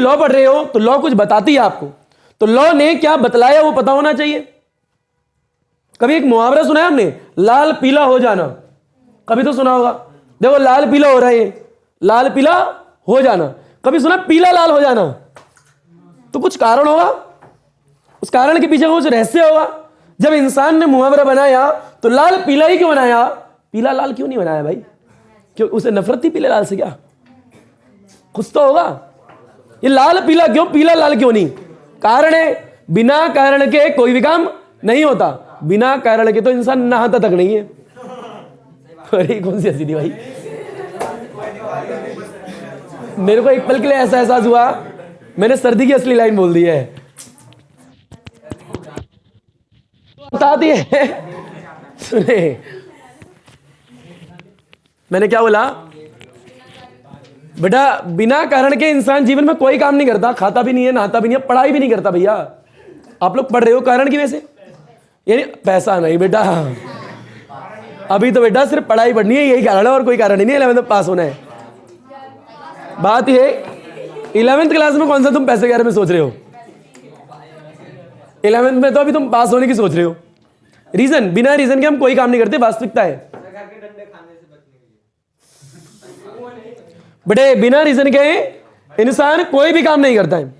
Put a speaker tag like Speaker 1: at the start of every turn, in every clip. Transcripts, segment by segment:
Speaker 1: Law पढ़ रहे हो तो लॉ कुछ बताती है आपको, तो लॉ ने क्या बतलाया वो पता होना चाहिए। कभी एक मुहावरा सुना है आपने, लाल पीला हो जाना? कभी तो सुना होगा। देखो लाल पीला हो रहा है, लाल पीला हो जाना। कभी सुना पीला लाल हो जाना? तो कुछ कारण होगा, उस कारण के पीछे कुछ रहस्य होगा। जब इंसान ने मुहावरा बनाया तो लाल पीला ही क्यों बनाया, पीला लाल क्यों नहीं बनाया भाई? क्यों उसे नफरत थी पीले लाल से? क्या कुछ तो होगा। ये लाल पीला क्यों, पीला लाल क्यों नहीं? कारण है, बिना कारण के कोई भी काम नहीं होता। बिना कारण के तो इंसान नहाता तक नहीं है। अरे कौन सी हंसी थी भाई? मेरे को एक पल के लिए ऐसा एहसास हुआ मैंने सर्दी की असली लाइन बोल दी है। बता दिए सुने, मैंने क्या बोला बेटा? बिना कारण के इंसान जीवन में कोई काम नहीं करता, खाता भी नहीं है, नहाता भी नहीं है, पढ़ाई भी नहीं करता। भैया आप लोग पढ़ रहे हो कारण की वजह से, यानी पैसा नहीं बेटा। अभी तो बेटा सिर्फ पढ़ाई पढ़नी है, यही कारण है और कोई कारण ही नहीं। 11th में पास होना है। बात ये 11th क्लास में कौन सा तुम पैसे के बारे में सोच रहे हो? 11th में तो अभी तुम पास होने की सोच रहे हो। रीजन, बिना रीजन के हम कोई काम नहीं करते, वास्तविकता है बेटे। बिना रीजन के इंसान कोई भी काम नहीं करता है।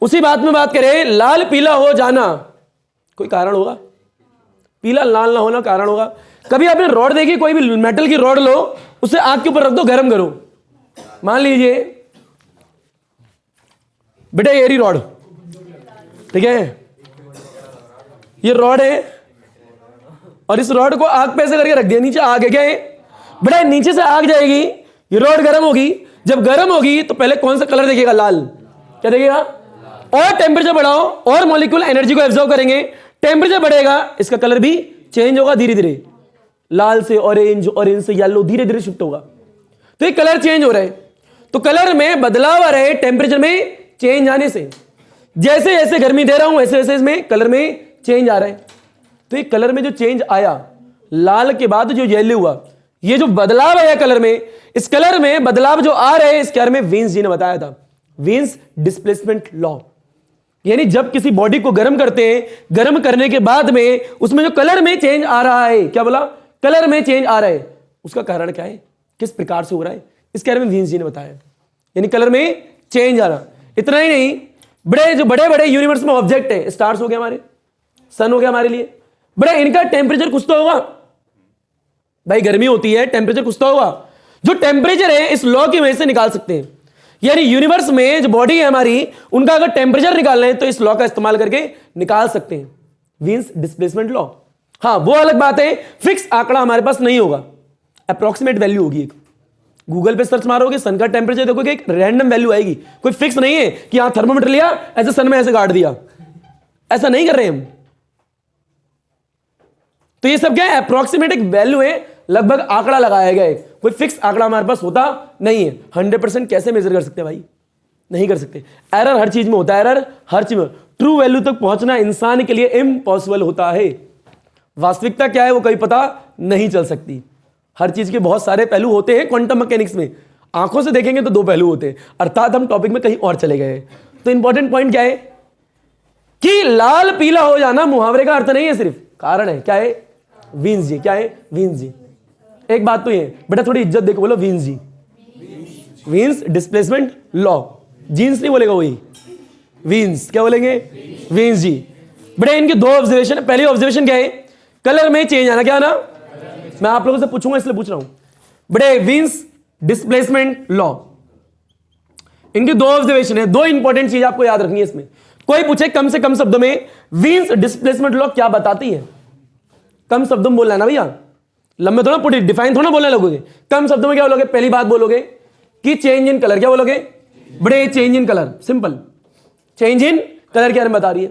Speaker 1: उसी बात में बात करें, लाल पीला हो जाना कोई कारण होगा, पीला लाल ना होना कारण होगा। कभी आपने रॉड देखी, कोई भी मेटल की रॉड लो, उसे आग के ऊपर रख दो, गर्म करो। मान लीजिए बेटा ये रही रॉड, ठीक है, ये रॉड है और इस रॉड को आग पे ऐसे करके रख दिया, नीचे आग है। क्या है बेटा? नीचे से आग जाएगी, ये रॉड गर्म होगी। जब गर्म होगी तो पहले कौन सा कलर देखेगा? लाल। क्या देखेगा? और टेम्परेचर बढ़ाओ और मॉलिक्यूल एनर्जी को एब्जॉर्ब करेंगे, टेम्परेचर बढ़ेगा, इसका कलर भी चेंज होगा धीरे धीरे, लाल से ऑरेंज, ऑरेंज से येलो, धीरे धीरे शिफ्ट होगा। तो ये कलर चेंज हो रहा है, तो कलर में बदलाव आ रहा है टेम्परेचर में चेंज आने से। जैसे जैसे गर्मी दे रहा हूं वैसे वैसे इसमें कलर में चेंज आ रहा है। तो ये कलर में जो चेंज आया, लाल के बाद जो येलो हुआ, ये जो बदलाव आया कलर में, इस कलर में बदलाव जो आ रहे हैं, इसके बारे में वीन्स जी ने बताया था, वीन्स डिस्प्लेसमेंट लॉ। यानी जब किसी बॉडी को गर्म करते हैं, गर्म करने के बाद में उसमें जो कलर में चेंज आ रहा है, क्या बोला? कलर में चेंज आ रहा है, उसका कारण क्या है, किस प्रकार से हो रहा है, इसके बारे में वीन्स जी ने बताया। यानी कलर में चेंज आ रहा। इतना ही नहीं, बड़े बड़े यूनिवर्स में ऑब्जेक्ट है, स्टार्स हो गया हमारे, सन हो गया हमारे लिए, बड़े इनका टेम्परेचर कुछ तो होगा भाई। गर्मी होती है, टेम्परेचर कुछ तो होगा। जो टेम्परेचर है इस लॉ की वजह से निकाल सकते हैं। यानी यूनिवर्स में जो बॉडी है हमारी, उनका अगर टेम्परेचर निकालना है तो इस लॉ का इस्तेमाल करके निकाल सकते हैं, वीन्स डिस्प्लेसमेंट लॉ। हाँ वो अलग बात है, फिक्स आंकड़ा हमारे पास नहीं होगा, अप्रोक्सीमेट वैल्यू होगी। एक गूगल पे सर्च मारोगे, सन का टेम्परेचर देखोगे, एक रैंडम वैल्यू आएगी, कोई फिक्स नहीं है कि हाँ थर्मोमीटर लिया ऐसे सन में ऐसे गाड़ दिया, ऐसा नहीं कर रहे हम। तो ये सब क्या है? अप्रोक्सीमेट एक वैल्यू है, लगभग आंकड़ा लगाया गया है, कोई फिक्स आंकड़ा हमारे पास होता नहीं है। 100% कैसे मेजर कर सकते हैं भाई? नहीं कर सकते। एरर हर चीज में होता है, एरर हर चीज में। ट्रू वैल्यू तक पहुंचना इंसान के लिए इम्पॉसिबल होता है। वास्तविकता क्या है वो कभी पता नहीं चल सकती। हर चीज के बहुत सारे पहलू होते हैं। क्वांटम मैकेनिक्स में आंखों से देखेंगे तो 2 पहलू होते हैं, अर्थात हम टॉपिक में कहीं और चले गए। तो इंपॉर्टेंट पॉइंट क्या है कि लाल पीला हो जाना मुहावरे का अर्थ नहीं है, सिर्फ कारण है। क्या है? वीन्स जी। क्या है? वीन्स जी। एक बात तो ये बेटा, थोड़ी इज्जत देखो, बोलो वीन्स जी। वीन्स डिस्प्लेसमेंट लॉ, जीन्स नहीं बोलेगा वही, वीन्स। क्या बोलेंगे? वीन्स जी। बेटा इनके 2 ऑब्जर्वेशन है। पहली ऑब्जर्वेशन क्या है? कलर में चेंज आना। क्या आना? मैं आप लोगों से पूछूंगा इसलिए पूछ रहा हूं। बेटे वीन्स डिस्प्लेसमेंट लॉ, इनके 2 ऑब्जर्वेशन है। 2 इंपॉर्टेंट चीज आपको याद रखनी है इसमें। कोई पूछे कम से कम शब्दों में वीन्स डिस्प्लेसमेंट लॉ क्या बताती है, कम शब्दों में बोलना है ना भैया, लंबे थोड़ा पूरी डिफाइन थोड़ा बोलने लगोगे। कम शब्दों में क्या बोलोगे? पहली बात बोलोगे कि चेंज इन कलर। क्या बोलोगे? बड़े change in colour, simple change in colour के बारे में बता रही है,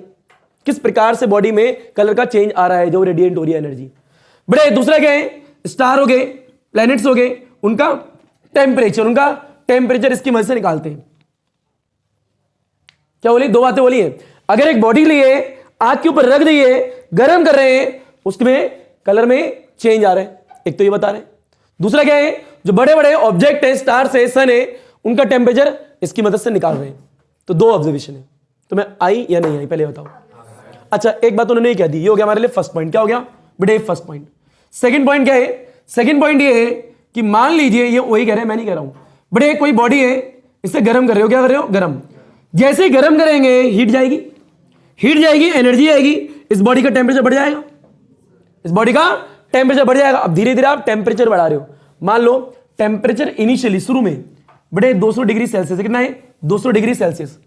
Speaker 1: किस प्रकार से बॉडी में कलर का चेंज आ रहा है जो रेडिएंट हो रही है एनर्जी। बड़े दूसरा क्या है? स्टार हो गए, प्लैनेट्स हो गए, उनका टेम्परेचर इसकी मदद से निकालते हैं। क्या बोली? 2 बातें बोली है। अगर एक बॉडी लिए आग के ऊपर रख दिए, गर्म कर रहे हैं, उसमें कलर में चेंज आ रहा है, एक तो ये बता रहे हैं। दूसरा क्या है? जो बड़े बड़े ऑब्जेक्ट है, स्टार से, सन है, उनका टेम्परेचर इसकी मदद से निकाल रहे हैं। तो दो ऑब्जर्वेशन है, तो मैं आई या नहीं आई पहले बताओ। अच्छा एक बात उन्होंने कह दी, ये हो गया हमारे लिए फर्स्ट पॉइंट। क्या हो गया बेटे? First point. सेकंड पॉइंट क्या है? सेकंड पॉइंट ये है कि मान लीजिए, ये वही कह रहे हैं, मैं नहीं कह रहा हूं बेटे, कोई बॉडी है, इसे गर्म कर रहे हो, क्या कर रहे हो? गर्म। जैसे ही गर्म करेंगे हीट जाएगी, हीट जाएगी, एनर्जी आएगी, इस बॉडी का टेम्परेचर बढ़ जाएगा, इस बॉडी का टेम्परेचर बढ़ जाएगा। अब धीरे धीरे आप टेम्परेचर बढ़ा रहे हो। मान लो टेम्परेचर इनिशियली शुरू में बड़े 200 डिग्री सेल्सियस, कितना है? 200 डिग्री सेल्सियस।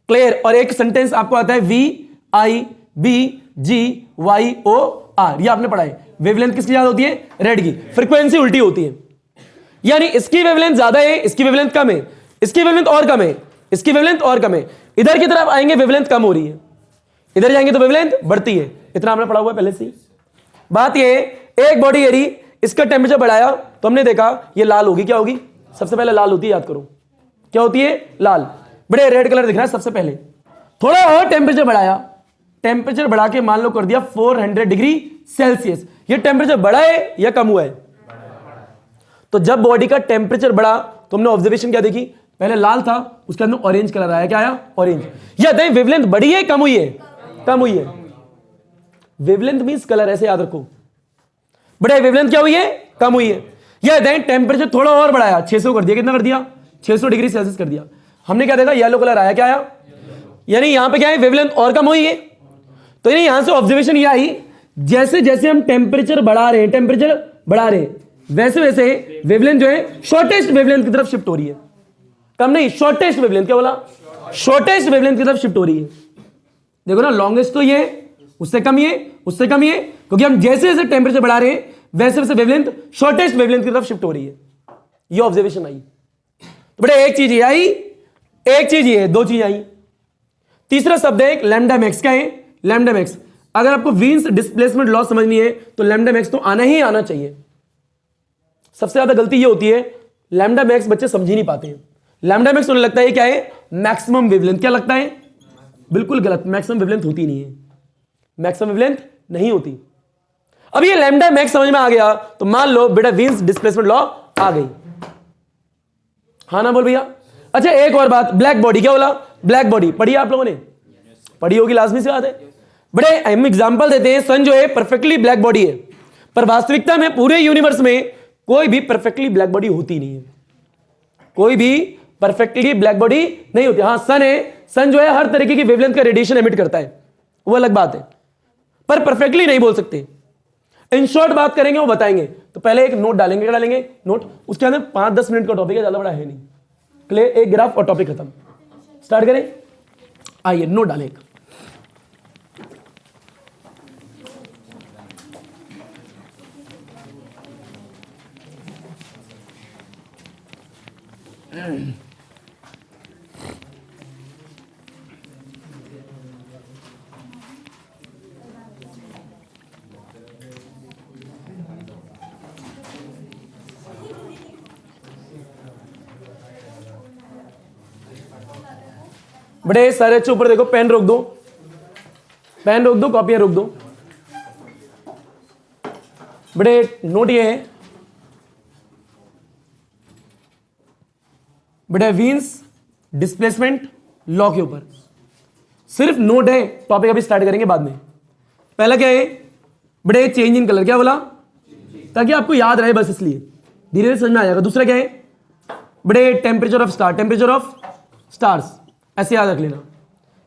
Speaker 1: क्लियर? और एक सेंटेंस आपको आता है VIBGYOR, ये आपने पढ़ा है। वेवलेंथ किसकी ज्यादा होती है? रेड की। फ्रीक्वेंसी उल्टी होती है, यानी इसकी वेवलेंथ ज्यादा है, इसकी वेवलेंथ कम है, इसकी वेवलेंथ और कम है, इसकी वेवलेंथ और कम है। इधर की तरफ आएंगे वेवलेंथ कम हो रही है, इधर जाएंगे तो वेवलेंथ बढ़ती है। इतना हमने पढ़ा हुआ है पहले से ही। बात ये, एक बॉडी यदि इसका टेम्परेचर बढ़ाया तो हमने देखा ये लाल होगी। क्या होगी? सबसे पहले लाल होती है, याद करो क्या होती है? लाल। बड़े रेड कलर दिख रहा है सबसे पहले। थोड़ा और टेम्परेचर बढ़ाया, टेम्परेचर बढ़ा के मान लो कर दिया 400 डिग्री सेल्सियस। ये टेम्परेचर बढ़ा है या कम हुआ है? तो जब बॉडी का टेम्परेचर बढ़ा तो हमने ऑब्जर्वेशन क्या देखी? पहले लाल था, उसके अंदर ऑरेंज कलर आया। क्या आया? ऑरेंज। या दें वेवलेंथ बढ़ी है कम हुई है? कम हुई है। वेवलेंथ मींस कलर, ऐसे याद रखो। बड़े वेवलेंथ क्या हुई है? कम हुई है। या दें टेम्परेचर थोड़ा और बढ़ाया, 600 कर दिया। कितना कर दिया? 600 डिग्री सेल्सियस कर दिया। हमने क्या देखा? येलो कलर आया। क्या आया? यानी यहां पे क्या है? वेवलेंथ और कम हुई है। तो यानी यहां से ऑब्जर्वेशन यह आई, जैसे जैसे हम टेम्परेचर बढ़ा रहे हैं, टेम्परेचर बढ़ा रहे हैं, वैसे वैसे वेवलेंथ जो है शॉर्टेस्ट वेवलेंथ की तरफ शिफ्ट हो रही है। कम नहीं, शॉर्टेस्ट वेवलेंथ। क्या बोला? शॉर्टेस्ट वेवलेंथ की तरफ शिफ्ट हो रही है। देखो ना, लॉन्गेस्ट तो ये, उससे कम ये, उससे कम ये, क्योंकि हम जैसे जैसे टेम्परेचर बढ़ा रहे हैं वैसे वैसे वेवलेंथ शॉर्टेस्ट वेवलेंथ की तरफ शिफ्ट हो रही है। ये ऑब्जर्वेशन आई। तो बड़े एक चीज ये आई, एक चीज ये, दो चीज आई। तीसरा शब्द है लैम्डा मैक्स। क्या है? Lambda max. अगर आपको वीन्स डिस्प्लेसमेंट लॉ समझनी है तो लैम्डा मैक्स तो आना ही आना चाहिए। सबसे ज्यादा गलती ये होती है, लैम्डा मैक्स बच्चे समझ ही नहीं पाते हैं। लैम्डा मैक्स उन्हें लगता है क्या है? Maximum wavelength. क्या लगता है? बिल्कुल गलत। मैक्सिमम वेवलेंथ होती नहीं है, मैक्सिमम वेवलेंथ नहीं होती। अब ये लैम्डा मैक्स समझ में आ गया तो मान लो बेटा वीन्स डिस्प्लेसमेंट लॉ आ गई। हाँ ना बोल भैया? अच्छा एक और बात, ब्लैक बॉडी। क्या बोला? ब्लैक बॉडी पढ़ी आप लोगों ने? पढ़ी होगी, लाजमी सी बात है। बड़े हम एग्जांपल देते हैं, सन जो है परफेक्टली ब्लैक बॉडी है, पर वास्तविकता में पूरे यूनिवर्स में कोई भी परफेक्टली ब्लैक बॉडी होती नहीं है। कोई भी परफेक्टली ब्लैक बॉडी नहीं होती। हाँ सन है, सन जो है हर तरीके की वेवलेंथ का रेडिएशन एमिट करता है, वो अलग बात है, पर परफेक्टली नहीं बोल सकते। इन शॉर्ट बात करेंगे, वो बताएंगे। तो पहले एक नोट डालेंगे। क्या डालेंगे? नोट। उसके अंदर 5-10 मिनट का टॉपिक है, ज्यादा बड़ा है नहीं। क्लियर? एक ग्राफ और टॉपिक खत्म। स्टार्ट करें? आइए नोट डालें। बड़े सारे अच्छे ऊपर देखो, पेन रोक दो, पेन रोक दो, कॉपियां रोक दो। बड़े नोट ये है, बड़े वीन्स डिस्प्लेसमेंट लॉ के ऊपर सिर्फ नोट है, टॉपिक अभी स्टार्ट करेंगे बाद में। पहला क्या है? बड़े चेंज इन कलर। क्या बोला? ताकि आपको याद रहे, बस इसलिए धीरे धीरे समझ में आ जाएगा। दूसरा क्या है? बड़े temperature of star, temperature of stars, ऐसे याद रख लेना।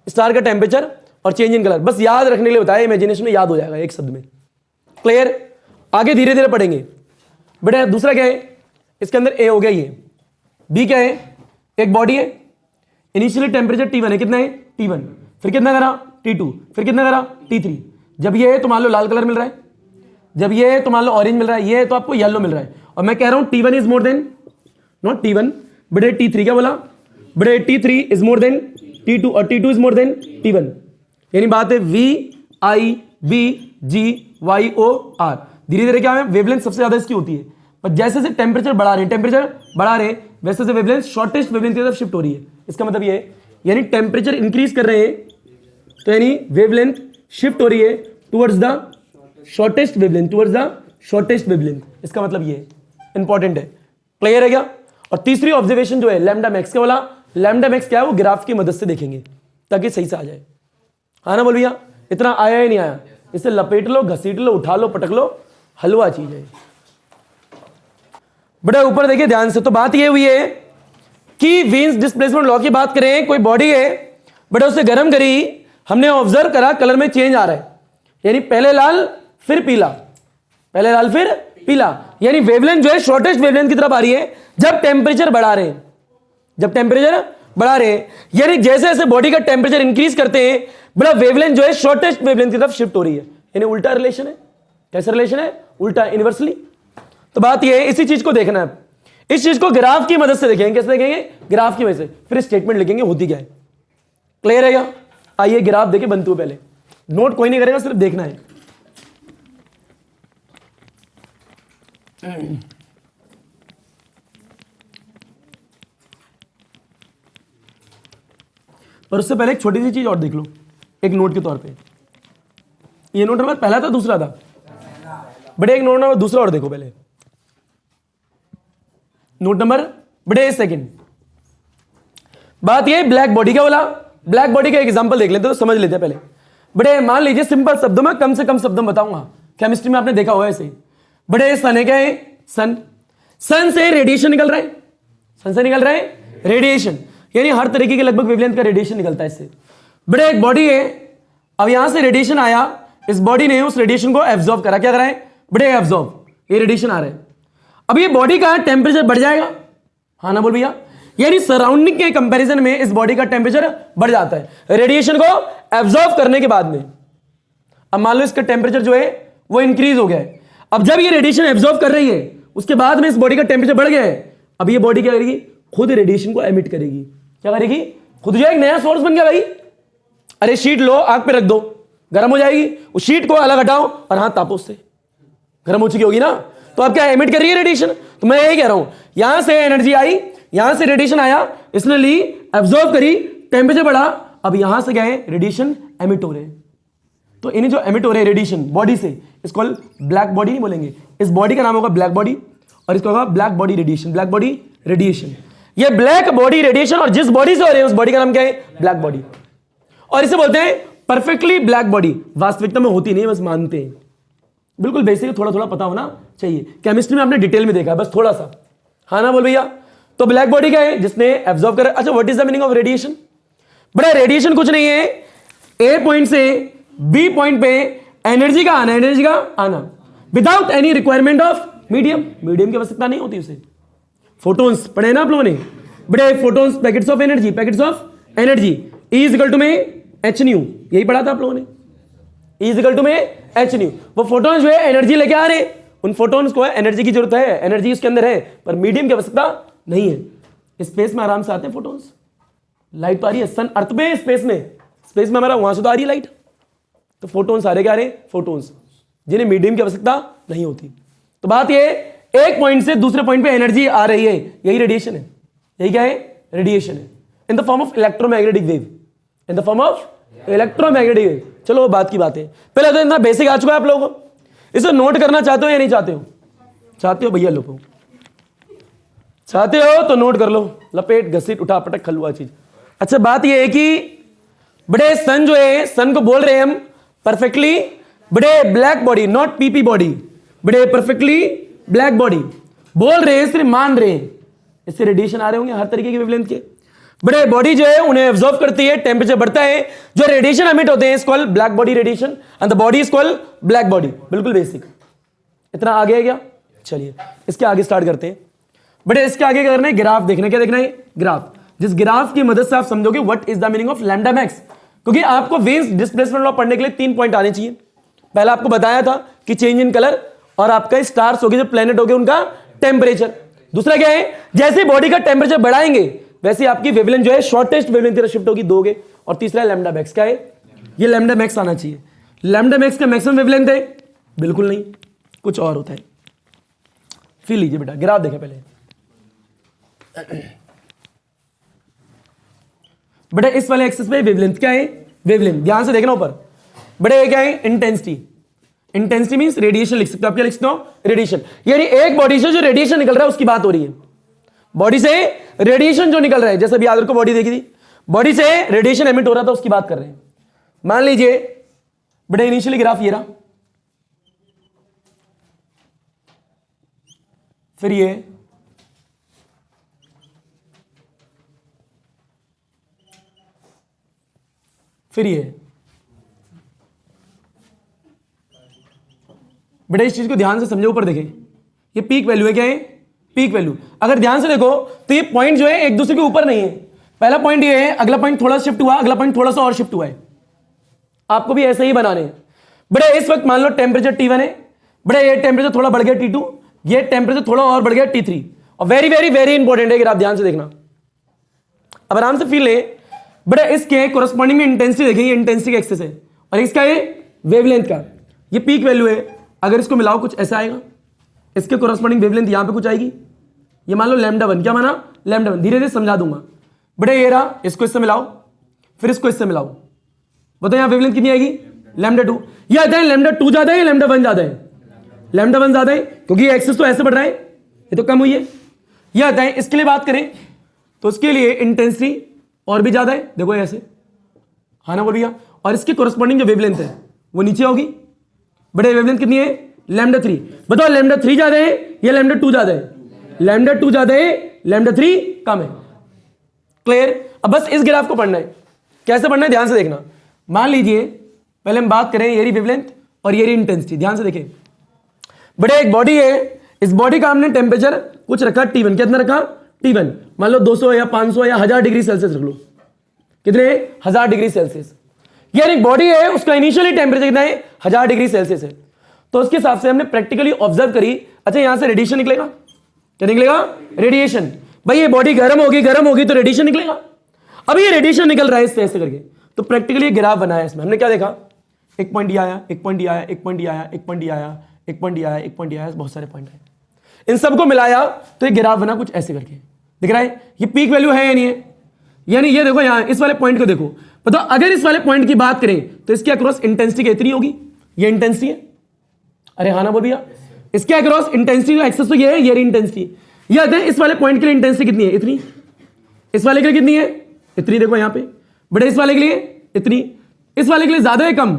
Speaker 1: स्टार का टेम्परेचर और चेंज इन कलर, बस याद रखने के लिए बताया, इमेजिनेशन में याद हो जाएगा एक शब्द में। क्लियर? आगे धीरे धीरे पढ़ेंगे। बेटा दूसरा क्या है? इसके अंदर ए हो गया, ये बी क्या है? एक बॉडी है, इनिशियली टेम्परेचर T1 है। कितना है? T1। फिर कितना करा? T2। फिर कितना करा? T3। जब ये है तो मान लो लाल कलर मिल रहा है, जब ये है तो मान लो ऑरेंज मिल रहा है, ये है तो आपको येलो मिल रहा है। और मैं कह रहा हूं T1 is more than, not T1, बड़े T3। क्या बोला? बड़े T3 is more than T2 और T2 is more than T1। यानी बात है VIBGYOR। धीरे धीरे क्या है? वेवलेंथ सबसे ज्यादा इसकी होती है, पर जैसे जैसे टेम्परेचर बढ़ा रहे हैं, टेम्परेचर बढ़ा रहे हैं, वैसे वैसे वेवलेंथ शॉर्टेस्ट वेवलेंथ की तरफ शिफ्ट हो रही है। इसका मतलब ये है, यानी टेम्परेचर इंक्रीज कर रहे हैं तो यानी वेवलेंथ शिफ्ट हो रही है towards the shortest wavelength, towards the shortest wavelength. इसका मतलब ये इंपॉर्टेंट है। क्लियर है क्या? और तीसरी ऑब्जर्वेशन जो है लैम्डा मैक्स, क्या बोला? लैम्डा मैक्स क्या है? वो ग्राफ की मदद से देखेंगे ताकि सही से आ जाए। हाँ ना बोल भैया? इतना आया ही नहीं आया, इसे लपेट लो, घसीट लो, उठा लो, पटक लो, हलवा चीज है। बड़ा ऊपर देखिए ध्यान से। तो बात ये हुई है कि वीन्स डिस्प्लेसमेंट लॉ की बात करें, कोई बॉडी है बड़ा, उसे गर्म करी, हमने ऑब्जर्व करा कलर में चेंज आ रहा है, यानी पहले लाल फिर पीला, पहले लाल फिर पीला, यानी वेवलेंथ जो है शॉर्टेस्ट वेवलेंथ की तरफ आ रही है जब टेम्परेचर बढ़ा रहे हैं, जब टेम्परेचर बढ़ा रहे हैं, यानी जैसे जैसे बॉडी का टेम्परेचर इंक्रीज करते हैं बड़ा वेवलेंथ जो है शॉर्टेस्ट वेवलेंथ की तरफ शिफ्ट हो रही है, यानी उल्टा रिलेशन है। कैसा रिलेशन है? उल्टा, इनवर्सली। तो बात यह है, इसी चीज को देखना है, इस चीज को ग्राफ की मदद से देखेंगे। कैसे देखेंगे? ग्राफ की वजह से, फिर स्टेटमेंट लिखेंगे होती क्या है। क्लियर है क्या? आइए ग्राफ देखे बनते हुए, पहले नोट कोई नहीं करेगा, सिर्फ देखना है। पर उससे पहले एक छोटी सी चीज और देख लो, एक नोट के तौर पे। ये नोट नंबर पहला था, दूसरा था? बड़े एक नोट नंबर दूसरा और देखो पहले, नोट नंबर बड़े सेकंड। बात ये ब्लैक बॉडी का बोला, ब्लैक बॉडी का एक एग्जांपल देख लेते हैं तो समझ लेते हैं पहले। बड़े मान लीजिए सिंपल शब्दों में, कम से कम शब्दों में बताऊंगा, केमिस्ट्री में आपने देखा हुआ है ऐसे। बड़े सन है, क्या है? सन। सन से रेडिएशन निकल रहा है, सन से निकल रहा है रेडिएशन, यानी हर तरीके के लगभग वेवलेंथ का रेडिएशन निकलता है इससे। बड़े एक बॉडी है, अब यहां से रेडिएशन आया, इस बॉडी ने उस रेडिएशन को एब्जॉर्ब करा, क्या करा है? बड़े एब्जॉर्ब, ये रेडिएशन आ रहा है। अब ये बॉडी का टेम्परेचर बढ़ जाएगा, हाँ ना बोल भैया? यानी सराउंडिंग के कंपैरिजन में इस बॉडी का टेम्परेचर बढ़ जाता है रेडिएशन को एब्जॉर्ब करने के बाद में। अब मान लो इसका टेम्परेचर जो है वो इंक्रीज हो गया है, अब जब ये रेडिएशन एब्जॉर्ब कर रही है उसके बाद में इस बॉडी का टेम्परेचर बढ़ गया है, अब ये बॉडी क्या करेगी? खुद रेडिएशन को एमिट करेगी। क्या करेगी? खुद जो एक नया सोर्स बन गया भाई। अरे शीट लो, आग पे रख दो, गर्म हो जाएगी, उस शीट को अलग हटाओ और हाथ तापो, उससे गर्म हो चुकी होगी ना, तो अब क्या एमिट कर रही है रेडिएशन। तो मैं यही कह रहा हूं, यहां से एनर्जी आई, यहां से रेडिएशन आया, इसने ली, एब्जॉर्ब करी, टेम्परेचर बढ़ा, अब यहां से क्या है? रेडिएशन एमिट हो रहे हैं। तो इन्हें जो एमिट हो रहे हैं रेडिएशन बॉडी से, इसको ब्लैक बॉडी नहीं बोलेंगे, इस बॉडी का नाम होगा ब्लैक बॉडी, और इसको होगा black body radiation. Black body radiation, ये ब्लैक बॉडी रेडिएशन, और जिस बॉडी से हो रहे हैं उस बॉडी का नाम क्या है? Black body. और इसे बोलते हैं परफेक्टली ब्लैक बॉडी। वास्तविकता में होती नहीं है, बस मानते हैं, बिल्कुल बेसिक, थोड़ा थोड़ा पता होना चाहिए। केमिस्ट्री में आपने डिटेल में देखा है, बस थोड़ा सा, हाँ ना बोल भैया? तो ब्लैक बॉडी क्या है? जिसने एब्जॉर्ब करा। अच्छा, what is the meaning of radiation? बड़ा रेडिएशन कुछ नहीं है, ए पॉइंट से बी पॉइंट पे एनर्जी का आना, एनर्जी का आना without any requirement of medium, medium की आवश्यकता नहीं होती उसे। फोटोन्स पढ़े ना आप लोगों ने? बड़े photons packets of energy, packets of energy, E is equal to में एच न्यू, यही पढ़ा था आप लोगों ने, E इज इक्वल टू में एच न्यू। वो फोटोन्स जो है एनर्जी लेके आ रहे, उन फोटोन्स को एनर्जी की जरूरत है, एनर्जी उसके अंदर है, पर मीडियम की आवश्यकता नहीं है। स्पेस में आराम से आते हैं फोटोन्स, लाइट तो आ रही है, सन अर्थ में, स्पेस में हमारा वहां से तो आ रही है लाइट, तो फोटोन्स आ रहे, क्या आ रहे? फोटोन्स, जिन्हें मीडियम की आवश्यकता नहीं होती। तो बात ये, एक पॉइंट से दूसरे पॉइंट पे एनर्जी आ रही है, यही रेडिएशन है। यही क्या है? रेडिएशन है, in the form of electromagnetic wave, in the form of electromagnetic wave. चलो बात की बात है, पहले तो इतना बेसिक आ चुका है आप लोगों को, इसे नोट करना चाहते हो या नहीं चाहते हो? चाहते हो भैया लोगों, चाहते हो तो नोट कर लो, लपेट, घसीट, उठा, पटक, खलुआ चीज। अच्छा, बात यह है कि बड़े सन जो है, सन को बोल रहे हैं हम परफेक्टली बड़े black body, not PP body, बड़े परफेक्टली ब्लैक बॉडी बोल रहे हैं, सिर्फ मान रहे हैं, इससे रेडिएशन आ रहे होंगे हर तरीके के वेवलेंथ के। बड़े बॉडी जो है उन्हें एब्जॉर्ब करती है, टेम्परेचर बढ़ता है, जो रेडिएशन एमिट होते हैं इस called black body radiation, and the body is called black body. बिल्कुल बेसिक, इतना आगे है क्या? चलिए इसके आगे स्टार्ट करते हैं। बड़े इसके आगे क्या करना है? ग्राफ देखना है। क्या देखना है? ग्राफ। जिस ग्राफ की मदद से आप समझोगे what is the meaning of lambda max, क्योंकि आपको वीन्स डिस्प्लेसमेंट लॉ पढ़ने के लिए 3 पॉइंट आने चाहिए। पहला आपको बताया था कि चेंज इन कलर, और आपका स्टार्स हो गए, जो प्लेनेट हो गए, उनका टेम्परेचर। दूसरा क्या है? जैसे बॉडी का टेम्परेचर बढ़ाएंगे वैसे आपकी वेवलेंथ जो है शॉर्टेस्ट वेवलेंथ की तरफ शिफ्ट होगी, दोगे। और तीसरा लैम्डा मैक्स, क्या है? ये लैम्डा मैक्स आना चाहिए। लैम्डा मैक्स का मैक्सिमम वेवलेंथ है? बिल्कुल नहीं, कुछ और होता है। फिर लीजिए बेटा, ग्राफ देखें पहले। बेटा इस वाले एक्सिस पे वेवलेंथ क्या है? वेवलेंथ, ध्यान से देखना ऊपर। बड़े क्या है? इंटेंसिटी। इंटेंसिटी मींस रेडिएशन लिख सकते हो आप, क्या लिख सकते हो? रेडिएशन। यानी एक बॉडी से जो रेडिएशन निकल रहा है उसकी बात हो रही है। बॉडी से रेडिएशन जो निकल रहा है, जैसे अभी आदर को बॉडी देखी थी, बॉडी से रेडिएशन एमिट हो रहा था, उसकी बात कर रहे हैं। मान लीजिए बेटा इनिशियली ग्राफ ये रहा, फिर ये, फिर ये। बेटा इस चीज को ध्यान से समझो, ऊपर देखें, ये पीक वैल्यू है। क्या है? Peak value. अगर ध्यान से देखो तो ये पॉइंट जो है एक दूसरे के ऊपर नहीं है। पहला पॉइंट ये है, अगला पॉइंट थोड़ा शिफ्ट हुआ, अगला पॉइंट थोड़ा सा और शिफ्ट हुआ है। आपको भी ऐसे ही बनाने हैं। बड़ा इस वक्त मान लो टेम्परेचर T1 है, बड़ा ये टेम्परेचर थोड़ा बढ़ गया T2, ये टेम्परेचर थोड़ा और बढ़ गया T3। और वेरी वेरी वेरी इंपॉर्टेंट है, अगर आप ध्यान से देखना, अब आराम से फील ले। बड़ा इसके कोरस्पॉन्डिंग में इंटेंसिटी देखें, ये इंटेंसिटी का एक्सेस है, और इसका ये वेवलेंथ का, ये पीक वैल्यू है। अगर इसको मिलाओ कुछ ऐसा आएगा, इसके कोरस्पॉन्डिंग वेवलेंथ यहां पे कुछ आएगी, ये मान लो λ1। क्या माना? λ1। धीरे धीरे समझा दूंगा। बड़े ये रहा, इसको इससे मिलाओ, फिर इसको इससे मिलाओ, बताओ यहां वेवलेंथ कितनी आएगी? λ2। ये आता है λ2 ज्यादा है, λ1 ज्यादा है? λ1 ज्यादा है, क्योंकि ये एक्सेस तो ऐसे बढ़ रहा है, ये तो कम हुई है। ये आता है, इसके लिए बात करें तो इसके लिए इंटेंसिटी और भी ज्यादा है, देखो ऐसे, हाँ ना बोलिए। और इसकी कोरस्पॉन्डिंग जो वेवलेंथ है वो नीचे होगी। बड़े वेवलेंथ कितनी है? λ3। बताओ λ3 ज्यादा है या λ2 ज्यादा है? λ2 ज्यादा है, λ3 कम है। क्लियर? अब बस इस ग्राफ को पढ़ना है। कैसे पढ़ना है? ध्यान से देखना। मान लीजिए पहले हम बात करें ये रही वेवलेंथ और ये रही इंटेंसिटी। ध्यान से देखें, बड़े एक बॉडी है, इस बॉडी का हमने टेम्परेचर कुछ रखा T1। कितना रखा? T1। मान लो 200 या 500 या 1000 डिग्री सेल्सियस रख लो। कितने? 1000 डिग्री सेल्सियस। यार एक बॉडी है, उसका इनिशियली टेम्परेचर कितना है? 1000 डिग्री सेल्सियस है। तो उसके हिसाब से हमने प्रैक्टिकली ऑब्जर्व करी, अच्छा यहां से रेडिएशन निकलेगा। क्या निकलेगा? रेडिएशन। भाई ये बॉडी गर्म होगी तो रेडिएशन निकलेगा। अब ये रेडिएशन निकल रहा है इससे ऐसे करके, तो प्रैक्टिकली ग्राफ बनाया इसमें हमने। क्या देखा? एक पॉइंट आया, एक पॉइंट आया, एक पॉइंट आया, एक पॉइंट आया, एक पॉइंट आया, एक पॉइंट आया, बहुत सारे पॉइंट आए। इन सबको मिलाया तो एक ग्राफ बना कुछ ऐसे करके। दिख रहा है? ये पीक वैल्यू है या नहीं है? यानी ये देखो यहां इस वाले पॉइंट को देखो, बताओ अगर इस वाले पॉइंट की बात करें तो इसके अक्रॉस इंटेंसिटी कितनी होगी? ये इंटेंसिटी है। अरे हाँ ना बोल भैया, इसके अक्रॉस इंटेंसिटी का एक्सेस तो ये है, ये इंटेंसिटी। ये आते हैं इस वाले पॉइंट के लिए इंटेंसिटी कितनी है? इतनी। इस वाले के लिए कितनी है? इतनी। देखो यहां पे बड़े, इस वाले के लिए इतनी, इस वाले के लिए ज्यादा है, कम?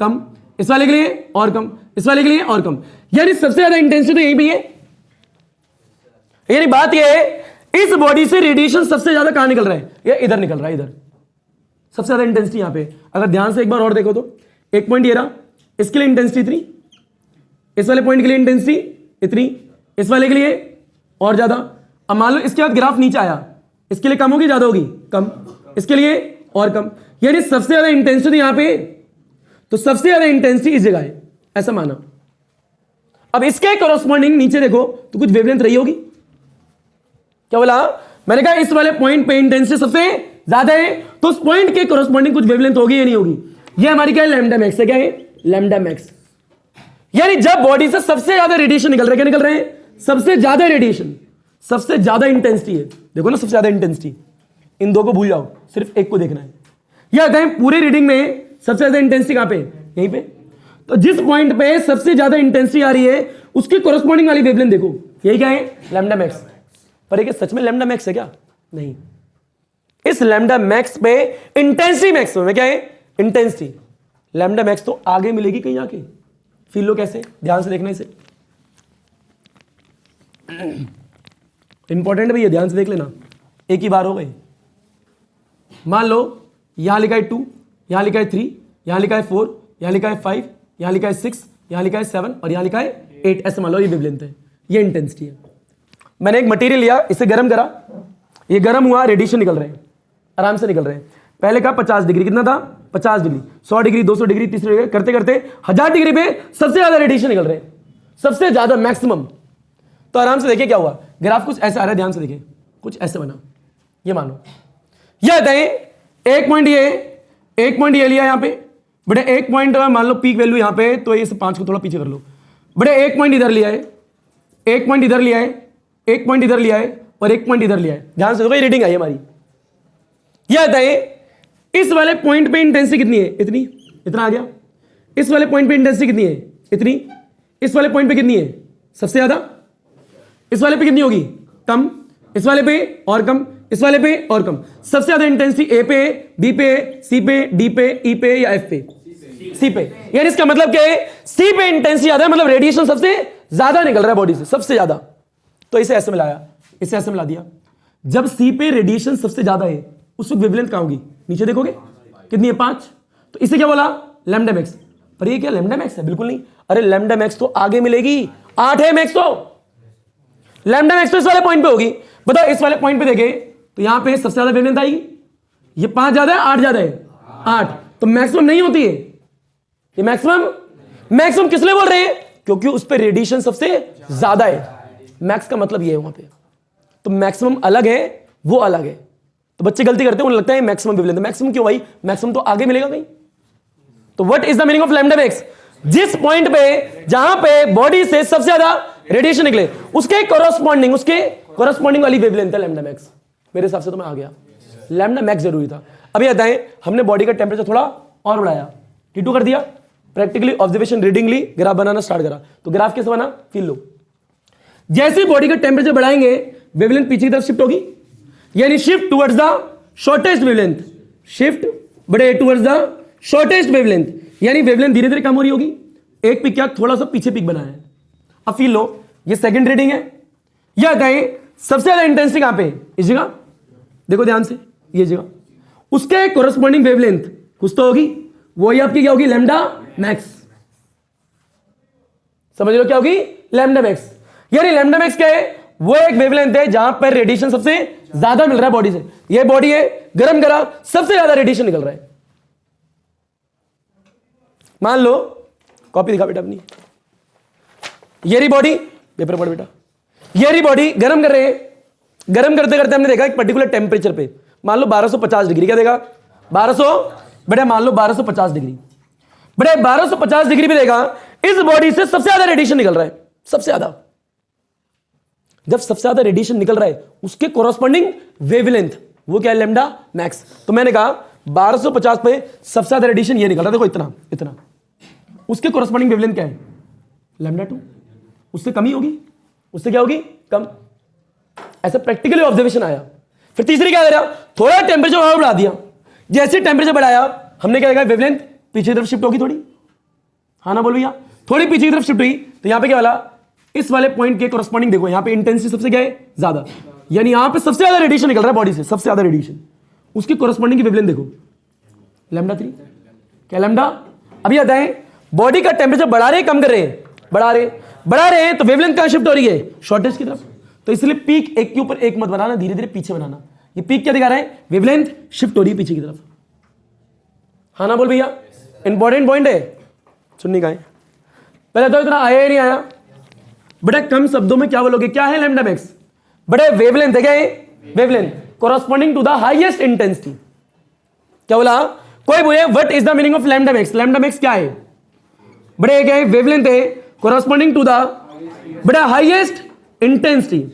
Speaker 1: कम। इस वाले के लिए और कम, इस वाले के लिए और कम। यानी सबसे ज्यादा इंटेंसिटी तो यहीं पे है। यानी बात यह है, इस बॉडी से रेडिएशन सबसे ज्यादा कहां निकल रहा है? या इधर निकल रहा है, इधर सबसे ज्यादा इंटेंसिटी यहां पे। अगर ध्यान से एक बार और देखो तो एक पॉइंट ये रहा, इसके लिए इंटेंसिटी इतनी, इस वाले पॉइंट के लिए इंटेंसिटी इतनी, इस वाले के लिए और ज्यादा। अब मान लो इसके बाद ग्राफ नीचे आया, इसके लिए कम होगी, ज्यादा होगी? कम। इसके लिए और कम। यानी सबसे ज्यादा इंटेंसिटी यहां पे, तो सबसे ज्यादा इंटेंसिटी इस जगह है, ऐसा माना। अब इसके कोरस्पॉन्डिंग नीचे देखो तो कुछ वेवलेंथ रही होगी। क्या बोला? मैंने कहा इस वाले पॉइंट पे इंटेंसिटी सबसे ज्यादा है, तो उस पॉइंट के कोरस्पॉन्डिंग कुछ वेवलेंथ होगी या नहीं होगी? ये हमारी क्या है? लैम्डा मैक्स है। क्या है? Lambda max. यानी जब बॉडी से सबसे ज्यादा रेडिएशन निकल रहा है, क्या निकल रहे हैं? सबसे ज्यादा रेडिएशन, सबसे ज्यादा इंटेंसिटी है। देखो ना, सबसे ज्यादा इंटेंसिटी। इन दो को भूल जाओ, सिर्फ एक को देखना है। यह आता है पूरे रीडिंग में सबसे ज्यादा इंटेंसिटी कहां पे? यहीं पे। तो जिस पॉइंट पे सबसे ज्यादा इंटेंसिटी आ रही है उसकी कोरस्पॉन्डिंग वाली वेवलेंथ देखो, यही क्या है? Lambda max. पर ये सच में लैम्डा मैक्स है क्या? नहीं। इस लैम्डा मैक्स पे इंटेंसिटी मैक्सिमम है। क्या है? इंटेंसिटी। लैम्डा मैक्स तो आगे मिलेगी कहीं आके। फील लो कैसे, ध्यान से देखना इसे, इंपॉर्टेंट भैया, ध्यान से देख लेना। एक ही बार हो गई। मान लो यहां लिखा है 2, यहां लिखा है 3, यहां लिखा है 4, यहां लिखा है 5, यहां लिखा है 6, यहां लिखा है 7 और यहां लिखा है 8। ऐसे मान लो ये वेवलेंथ है, ये इंटेंसिटी है। मैंने एक मटेरियल लिया, इसे गर्म करा, ये गर्म हुआ, रेडिएशन निकल रहे हैं, आराम से निकल रहे हैं। पहले कहा 50 डिग्री, कितना था? 50 डिग्री, 100 डिग्री, 200 डिग्री, 300 डिग्री, करते करते 1000 डिग्री पे सबसे ज्यादा रेडिएशन निकल रहे हैं, सबसे ज्यादा मैक्सिमम। तो आराम से देखिए क्या हुआ, ग्राफ कुछ ऐसा आ रहा है, ध्यान से देखिए, कुछ ऐसे बना। ये मानो ये बताए एक पॉइंट ये लिया यहां पे, बड़े एक पॉइंट मान लो पीक वैल्यू यहां पे, तो ये 5 को थोड़ा पीछे कर लो। बड़े एक पॉइंट इधर लिया है, एक पॉइंट इधर लिया है, एक पॉइंट इधर लिया है और एक पॉइंट इधर लिया है। ध्यान से देखो, ये रीडिंग आई हमारी। यह बताए इस वाले पॉइंट पे इंटेंसिटी कितनी है? इतनी, इतना आ गया। इस वाले पॉइंट पे इंटेंसिटी कितनी है? इतनी। इस वाले पॉइंट पे कितनी है? सबसे ज्यादा। इस वाले पे कितनी होगी? कम। इस वाले पे और कम, इस वाले पे और कम। सबसे ज्यादा इंटेंसिटी ए पे, बी पे, सी पे, डी पे, ई पे या एफ पे? सी पे। यानी इसका मतलब क्या है, सी पे इंटेंसिटी ज्यादा है, मतलब रेडिएशन सबसे ज्यादा निकल रहा है बॉडी से, सबसे ज्यादा। तो इसे ऐसे मिलाया, इसे ऐसे मिला दिया। जब सी पे रेडिएशन सबसे ज्यादा है उस वक्त वेवलेंथ कहां होगी? नीचे देखोगे कितनी है, 5। तो इसे क्या बोला? Lambda max. पर ये क्या लैम्डा मैक्स है? बिल्कुल नहीं। अरे लैम्डा मैक्स तो आगे मिलेगी, 8 है मैक्स। तो लैम्डा मैक्स तो इस वाले पॉइंट पे होगी। बताओ इस वाले पॉइंट पे देखे तो यहां पे सबसे ज्यादा वेवलेंथ आएगी। ये 5 ज्यादा है, 8 ज्यादा है, 8। तो मैक्सिमम नहीं होती है ये, मैक्सिमम किस लिए बोल रहे हैं? क्योंकि उस पर रेडिएशन सबसे ज्यादा है। मैक्स का मतलब ये है वहां पे। तो मैक्सिमम अलग है, वो अलग है। तो बच्चे गलती करते हैं, उन्हें लगता है मैक्सिमम वेवलेंथ। मैक्सिमम क्यों भाई? मैक्सिमम तो आगे मिलेगा कहीं। तो what is the meaning of lambda max? जिस पॉइंट पे, जहां पे बॉडी से सबसे ज्यादा रेडिएशन निकले, उसके कोरस्पॉन्डिंग वाली वेवलेंथ है लैम्डा मैक्स। मेरे हिसाब से तो मैं आ गया, लैम्डा मैक्स जरूरी था। अभी आता है, हमने बॉडी का टेम्परेचर थोड़ा और बढ़ाया, T2 कर दिया। प्रैक्टिकली ऑब्जर्वेशन रीडिंग ली, ग्राफ बनाना स्टार्ट करा। तो ग्राफ कैसे बना? Feel low. जैसे बॉडी का टेम्परेचर बढ़ाएंगे वेवलेंथ पीछे की तरफ शिफ्ट होगी, यानी shift towards the shortest wavelength. Shift बड़े टुवर्ड्स द शॉर्टेस्ट वेवलेंथ, यानी वेवलेंथ धीरे धीरे कम हो रही होगी। एक पिक क्या, थोड़ा सा पीछे पिक बनाया है। अब फील लो, ये सेकंड रीडिंग है। यह कहें सबसे ज्यादा इंटेंसिटी कहां पे? इस जगह देखो ध्यान से, ये जगह। उसके कोरस्पॉन्डिंग वेवलेंथ कुछ तो होगी, वही आपकी क्या होगी? Lambda max. समझ लो क्या होगी? Lambda max. यानी लैम्डा मैक्स क्या है? वो एक वेवलेंथ है जहां पर रेडिएशन सबसे ज्यादा मिल रहा है बॉडी से। ये बॉडी है, गर्म करा, सबसे ज्यादा रेडिएशन निकल रहा है। मान लो, कॉपी दिखा बेटा अपनी, ये रही बॉडी, पेपर पढ़ बेटा। ये रही बॉडी, गर्म कर रहे हैं। गर्म करते करते हमने देखा एक पर्टिकुलर टेम्परेचर पे, मान लो 1250 डिग्री। क्या देगा? 1200 बेटा, मान लो 1250 डिग्री। बेटा 1250 डिग्री पे देगा, इस बॉडी से सबसे ज्यादा रेडिएशन निकल रहा है, सबसे ज्यादा। जब सबसे ज्यादा रेडिएशन निकल रहा है, उसके कोरस्पॉन्डिंग वेवलेंथ वो क्या है? Lambda max. तो मैंने कहा 1250 पे सबसे ज्यादा रेडिएशन ये निकल रहा है, देखो इतना इतना। उसके कोरस्पॉन्डिंग वेवलेंथ क्या है? लैम्डा 2। उससे कम ही होगी, उससे क्या होगी? कम। ऐसा प्रैक्टिकली ऑब्जर्वेशन आया। फिर तीसरी क्या करा? थोड़ा टेम्परेचर और बढ़ा दिया। जैसे टेम्परेचर बढ़ाया, हमने क्या देखा? वेवलेंथ पीछे की तरफ शिफ्ट होगी थोड़ी। हाँ ना बोल भैया? थोड़ी पीछे की तरफ शिफ्ट हुई तो यहां पे क्या वाला? इस वाले पॉइंट के कोरस्पॉन्डिंग देखो, यहां पे इंटेंसिटी सबसे क्या है? ज्यादा। यानी यहां पे सबसे ज्यादा रेडिएशन निकल रहा है बॉडी से, सबसे ज्यादा रेडिएशन। उसकी कोरस्पॉन्डिंग की वेवलेंथ देखो, लैम्डा 3। क्या लैम्डा? अभी आता है, बॉडी का टेम्परेचर बढ़ा रहे कम कर रहे हैं? बढ़ा रहे हैं, तो वेवलेंथ कहां शिफ्ट हो रही है? शॉर्टेज की तरफ। तो इसलिए पीक एक के ऊपर एक मत बनाना, धीरे धीरे पीछे बनाना। ये पीक क्या दिखा रहा है? वेवलेंथ शिफ्ट हो रही है पीछे की तरफ। हाँ ना बोल भैया? इंपॉर्टेंट पॉइंट है, सुनने का है। पहले तो इतना आया ही नहीं आया। बड़े कम शब्दों में क्या बोलोगे? क्या है लैम्डा मैक्स? बड़े वेवलेंथ है। क्या है? Wavelength corresponding to the highest intensity. क्या बोला? कोई बोले what is the meaning of lambda max? Lambda max क्या है? बड़े क्या है? वेवलेंथ है कोरस्पॉन्डिंग टू द बड़ा हाईएस्ट इंटेंसिटी,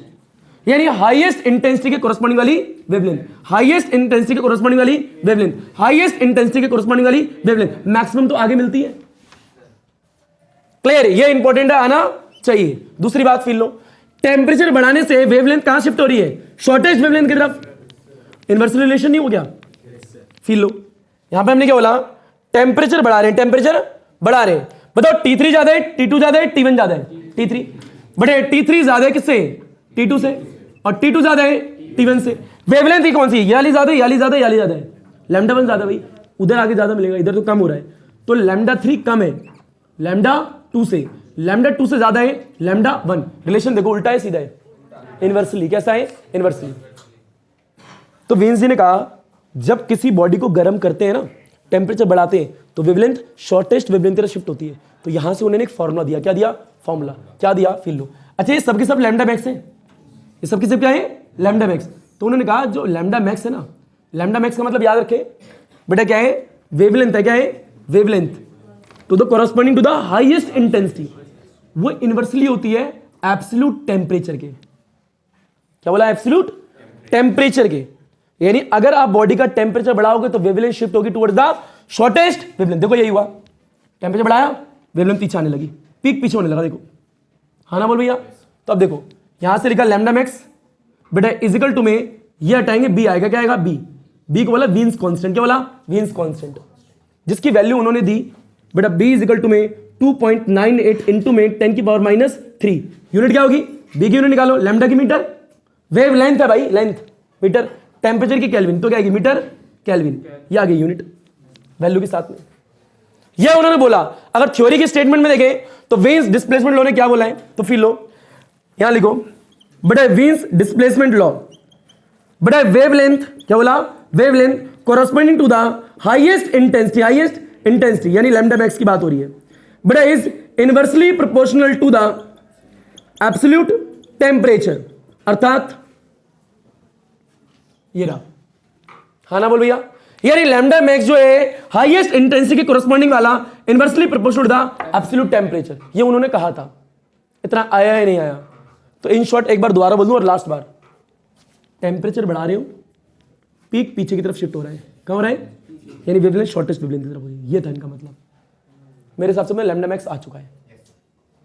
Speaker 1: यानी हाईएस्ट इंटेंसिटी के कोरस्पॉन्डिंग वाली वेवलेंथ। हाईएस्ट इंटेंसिटी के कोरस्पॉन्डिंग वाली वेवलेंथ, हाईएस्ट इंटेंसिटी के कोरस्पॉन्डिंग वाली वेवलेंथ। मैक्सिमम तो आगे मिलती है। क्लियर? ये इंपॉर्टेंट है, आना चाहिए। दूसरी बात फील लो, टेम्परेचर बढ़ाने से वेवलेंथ कहां शिफ्ट हो रही है? शॉर्टेस्ट वेवलेंथ की तरफ। इनवर्स रिलेशन नहीं हो गया? फील लो, यहां पे हमने क्या बोला? टेम्परेचर बढ़ा रहे हैं, टेम्परेचर बढ़ा रहे हैं। बताओ T3 ज्यादा है, T2 ज्यादा है, T1 ज्यादा है? T3। बड़े T3 ज्यादा है किससे? T2 से। और T2 ज्यादा है T1 से। वेवलेंथ ही कौन सी? ये वाली ज्यादा है, ये वाली ज्यादा है, ये वाली ज्यादा है? लैम्डा 1 ज्यादा भाई, उधर आगे ज्यादा मिलेगा, इधर तो कम हो रहा है। तो लैम्डा 3 कम है लैम्डा 2 से। लैम्डा 2 से ज्यादा है लैम्डा 1। रिलेशन देखो उल्टा है सीधा है, इनवर्सली। कैसा है? इनवर्सली। तो वीन्स जी ने कहा जब किसी बॉडी को गर्म करते हैं ना, टेम्परेचर बढ़ाते हैं, तो वेवलेंथ शॉर्टेस्ट वेवलेंथ की तरफ शिफ्ट होती है। तो यहां से उन्होंने एक फॉर्मूला दिया। क्या दिया? फॉर्मूला। क्या दिया? Feel low. अच्छा, ये सबके सब लैम्डा मैक्स है, ये सबके सब क्या है? Lambda max. तो उन्होंने कहा जो लैम्डा मैक्स है ना, लैम्डा मैक्स का मतलब याद रखे बेटा क्या है? वेवलेंथ है। क्या है? Wavelength to the corresponding to the highest intensity. वो इनवर्सली होती है एब्सोल्यूट टेम्परेचर के। क्या बोला? एब्सोल्यूट टेम्परेचर के। यानी अगर आप बॉडी का टेम्परेचर बढ़ाओगे तो वेवलेंथ शिफ्ट होगी टुवर्ड्स द शॉर्टेस्ट वेवलेंथ। देखो यही हुआ, टेम्परेचर बढ़ाया, वेवलेंथ पीछे आने लगी, पीक पीछे होने लगा। देखो हाँ ना बोल भैया? तो अब देखो यहां से लिखा लैम्डा मैक्स, बेटा इजिकल टू में ये हटाएंगे, बी आएगा, क्या आएगा, बी को बोला वीन्स कांस्टेंट, क्या बोला, वीन्स कांस्टेंट, जिसकी वैल्यू उन्होंने दी बेटा बी इजिकल टू में 2.98 इंटू में 10⁻³ यूनिट क्या होगी, बी की यूनिट निकालो, लैम्डा की मीटर, वेव लेंथ है भाई, लेंथ मीटर, टेम्परेचर की केल्विन, तो क्या आएगी, मीटर केल्विन, ये आ गई यूनिट वैल्यू के साथ में। यह उन्होंने बोला। अगर थ्योरी के स्टेटमेंट में देखें तो वीन्स डिस्प्लेसमेंट लॉ ने क्या बोला है, तो फिर लो यहां लिखो बेटा वीन्स डिस्प्लेसमेंट लॉ, बेटा वेवलेंथ क्या बोला, wavelength corresponding to the highest intensity यानी लैम्डा मैक्स की बात हो रही है, बेटा is inversely proportional to the absolute temperature, अर्थात ये रहा, हाँ ना बोल भैया, यानी लैम्डा मैक्स जो है हाईएस्ट इंटेंसिटी के कोरस्पोंडिंग वाला inversely proportional to the absolute temperature, ये उन्होंने कहा था। इतना आया है नहीं आया, तो इन शॉर्ट एक बार दोबारा बोल दूं और लास्ट बार, टेम्परेचर बढ़ा रहे हो, पीक पीछे की तरफ शिफ्ट हो रहा है, कहां हो रहा है, यानी वेवलेंथ शॉर्टेस्ट वेवलेंथ की तरफ हो रही है, ये था इनका मतलब। मेरे हिसाब से में लैम्डा मैक्स आ चुका है,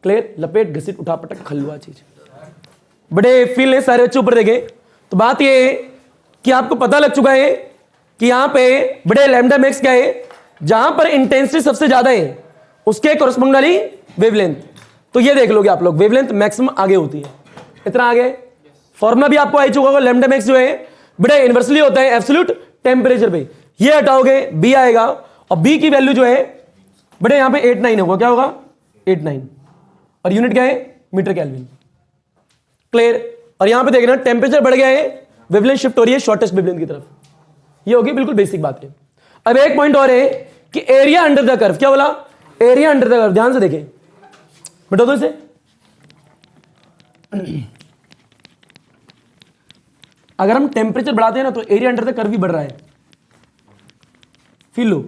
Speaker 1: क्लियर, लपेट घसीट उठा पटक खल्लुआ चीज। बड़े फील है सारे बच्चे ऊपर देखे, तो बात ये है कि आपको पता लग चुका है कि यहां पे बड़े लैम्डा मैक्स क्या है, जहां पर इंटेंसिटी सबसे ज्यादा है उसके कोरस्पोंडिंग वाली वेवलेंथ, तो ये देख लोगे आप लोग, वेवलेंथ मैक्सिमम आगे होती है, इतना आगे। फॉर्मूला भी आपको आ चुका होगा, लैम्डा मैक्स जो है बड़े इनवर्सली होता है एब्सोल्यूट टेम्परेचर पे, ये हटाओगे बी आएगा, और बी की वैल्यू जो है बड़े यहां पे 89 होगा, क्या होगा 89, और यूनिट क्या है, मीटर केल्विन, क्लियर। और यहां पे देखना टेम्परेचर बढ़ गया है, वेवलेंथ शिफ्ट हो रही है शॉर्टेस्ट वेवलेंथ की तरफ, ये होगी बिल्कुल बेसिक बात है। अब एक पॉइंट और है कि एरिया अंडर द कर्व, क्या बोला, एरिया अंडर द कर्व, ध्यान से देखें बता दो इसे, अगर हम टेम्परेचर बढ़ाते हैं ना तो एरिया अंडर द कर्व भी बढ़ रहा है, फील लो,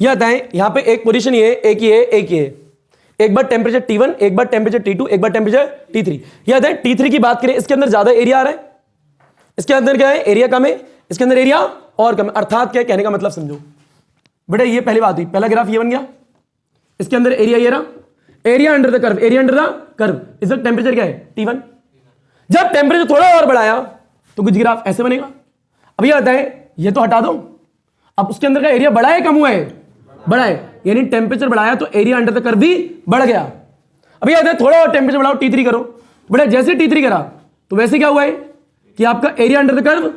Speaker 1: यह आता है यहां पे एक पोजीशन ये, एक ये, एक ये, एक बार टेम्परेचर T1, एक बार टेम्परेचर T2, एक बार टेम्परेचर T3, यह आता है T3 की बात करें, इसके अंदर ज्यादा एरिया आ रहा है, इसके अंदर क्या है, एरिया कम है, इसके अंदर एरिया और कम है, अर्थात क्या कहने का मतलब समझो बेटा, ये पहली बात हुई, पहला ग्राफ ये बन गया, इसके अंदर एरिया ये रहा, area under the curve, area under the curve, इसका टेम्परेचर क्या है T1, जब टेम्परेचर थोड़ा और बढ़ाया तो कुछ ग्राफ ऐसे बनेगा। अब ये आता है, ये तो हटा दो, अब उसके अंदर का एरिया बढ़ा है कम हुआ है, बढ़ा है, यानी टेम्परेचर बढ़ाया तो एरिया अंडर द कर्व भी बढ़ गया। अब ये आता है थोड़ा और टेम्परेचर बढ़ाओ, T3 करो, बड़ा जैसे T3 करा तो वैसे क्या हुआ है कि आपका एरिया अंडर द कर्व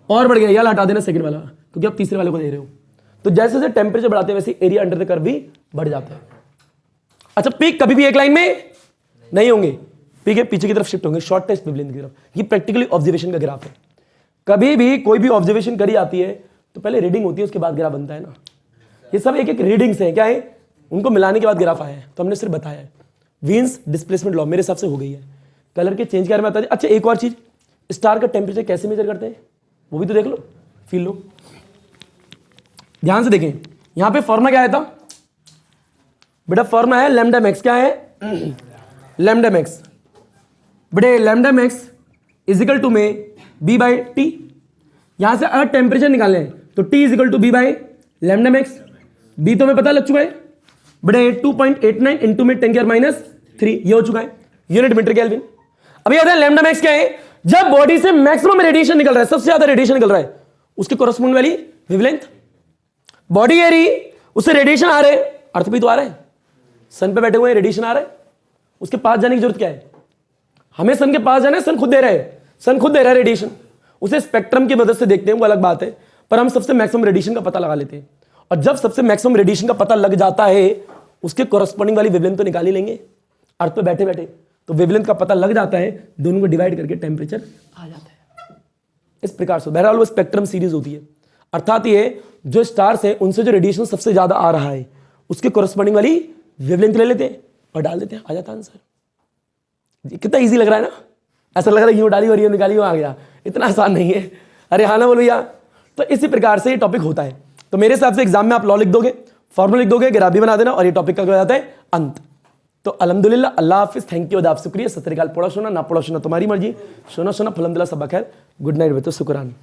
Speaker 1: और बढ़ गया, यार हटा देना सेकंड वाला, क्योंकि आप तीसरे वाले को दे रहे हो, तो जैसे जैसे टेम्परेचर बढ़ाते हैं वैसे एरिया अंडर द कर्व भी बढ़ जाता है। अच्छा, पीक कभी भी एक लाइन में नहीं होंगे, पीक है पीछे की तरफ शिफ्ट होंगे, शॉर्टेस्ट वेवलेंथ की तरफ, ये प्रैक्टिकली ऑब्जर्वेशन का ग्राफ है। कभी भी कोई भी ऑब्जर्वेशन करी आती है तो पहले रीडिंग होती है, उसके बाद ग्राफ बनता है ना, ये सब एक एक रीडिंग्स है, क्या है, उनको मिलाने के बाद ग्राफ आया है, तो हमने सिर्फ बताया है। वीन्स डिस्प्लेसमेंट लॉ मेरे हिसाब से हो गई है, कलर के चेंज के बारे में बता दें। अच्छा, एक और चीज, स्टार का टेम्परेचर कैसे मेजर करते हैं वो भी तो देख लो, फील लो, ध्यान से देखें, यहां पे फॉर्मूला क्या आया था बेटा, फॉर्मूला है लैम्डा मैक्स, क्या है लैम्डा मैक्स, बेटे लैम्डा मैक्स इजिकल टू में बी बाई टी, यहां से अगर टेम्परेचर निकालें तो T is equal to B by lambda max, B तो हमें पता लग चुका है बेटे 2.89 इंटू में 10⁻³ ये हो चुका है, यूनिट मीटर केल्विन। अब ये आता है लैम्डा मैक्स क्या है, जब बॉडी से मैक्सिमम रेडिएशन निकल रहा है, सबसे ज्यादा रेडिएशन निकल रहा है, उसके कोरस्पोंडिंग वाली वेवलेंथ, बॉडी एरी उससे रेडिएशन आ रहे हैं, अर्थ भी तो आ रहा है, सन पे बैठे हुए हैं, रेडिएशन आ रहा है, उसके पास जाने की जरूरत क्या है, हमें सन के पास जाना है, सन खुद दे रहा है, सन खुद दे रहा है रेडिएशन, उसे स्पेक्ट्रम की मदद से देखते हैं वो अलग बात है, पर हम सबसे मैक्सिमम रेडिएशन का पता लगा लेते हैं, और जब सबसे मैक्सिमम रेडिएशन का पता लग जाता है उसके कोरस्पोंडिंग वाली वेवलेंथ तो निकाल ही लेंगे, अर्थ पे बैठे बैठे, तो वेवलेंथ का पता लग जाता है, दोनों को डिवाइड करके टेम्परेचर आ जाता है। इस प्रकार से बहरहाल वो स्पेक्ट्रम सीरीज होती है, अर्थात ये जो स्टार्स है उनसे जो रेडिएशन सबसे ज्यादा आ रहा है उसके कोरस्पोंडिंग वाली वेवलेंथ ले लेते हैं और डाल देते हैं, आ जाता आंसर। कितना इजी लग रहा है ना, ऐसा लग रहा है यूं डाली और यूं निकाली आ गया, इतना आसान नहीं है, अरे हाँ ना बोल भैया। तो इसी प्रकार से ये टॉपिक होता है, तो मेरे हिसाब से एग्जाम में आप लॉ लिख दोगे, फॉर्मूला लिख दोगे, ग्राफ भी बना देना, और ये टॉपिक का हो जाता है अंत। तो अल्हम्दुलिल्लाह, अल्लाह हाफिज, थैंक यू, शुक्रिया, सत श्री अकाल, पढ़ा सुना ना पढ़ा सुना तुम्हारी मर्जी, सुना सुना फलहमदुलिल्लाह, सब खैर, गुड नाइट बेटो, शुक्रान।